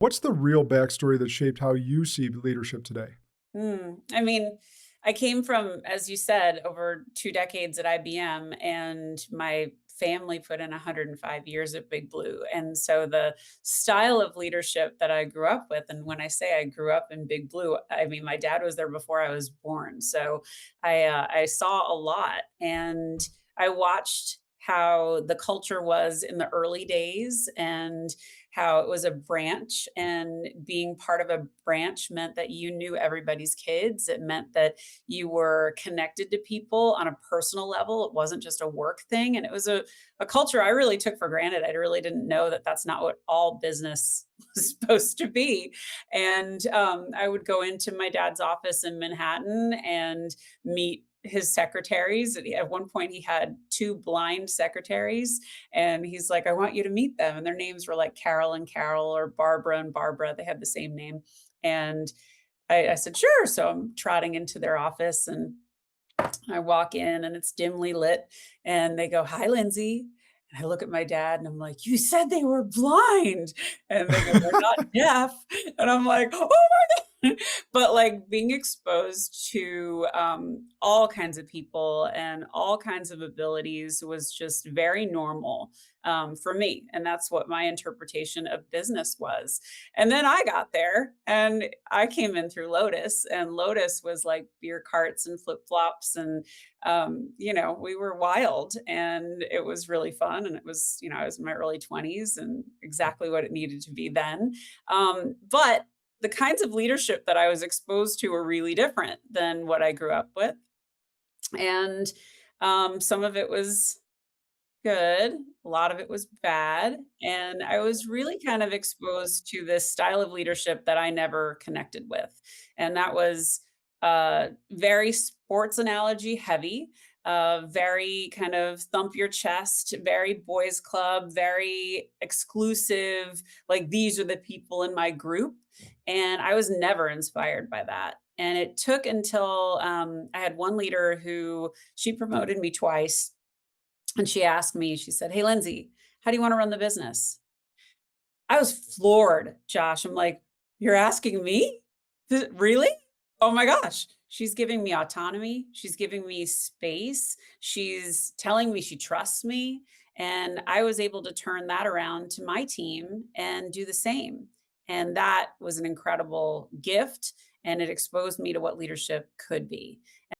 What's the real backstory that shaped how you see leadership today? I mean, I came from, as you said, over 2 decades at IBM, and my family put in 105 years at Big Blue, and so the style of leadership that I grew up with, and when I say I grew up in Big Blue, I mean, my dad was there before I was born, so I saw a lot, and I watched how the culture was in the early days and how it was a branch, and being part of a branch meant that you knew everybody's kids. It meant that you were connected to people on a personal level. It wasn't just a work thing. And it was a culture I really took for granted. I really didn't know that that's not what all business was supposed to be. And I would go into my dad's office in Manhattan and meet his secretaries. At one point, he had two blind secretaries, and he's like, I want you to meet them. And their names were like Carol and Carol, or Barbara and Barbara. They had the same name. And I said, sure. So I'm trotting into their office, and I walk in and it's dimly lit, and they go, hi, Lindsay. And I look at my dad and I'm like, you said they were blind. And they go, they're not deaf. And I'm like, oh my God. But like being exposed to all kinds of people and all kinds of abilities was just very normal for me. And that's what my interpretation of business was. And then I got there and I came in through Lotus, and Lotus was like beer carts and flip flops. And, we were wild, and it was really fun. And it was, I was in my early 20s and exactly what it needed to be then. But the kinds of leadership that I was exposed to were really different than what I grew up with. And some of it was good, a lot of it was bad, and I was really kind of exposed to this style of leadership that I never connected with, and that was, very sports analogy heavy, very kind of thump your chest, very boys club, very exclusive, like, "These are the people in my group," and I was never inspired by that, and it took until, I had one leader who she promoted me twice, and she asked me, she said, hey, Lindsay, how do you want to run the business? I was floored, Josh. I'm like, you're asking me? Really? Oh my gosh. She's giving me autonomy. She's giving me space. She's telling me she trusts me. And I was able to turn that around to my team and do the same. And that was an incredible gift. And it exposed me to what leadership could be.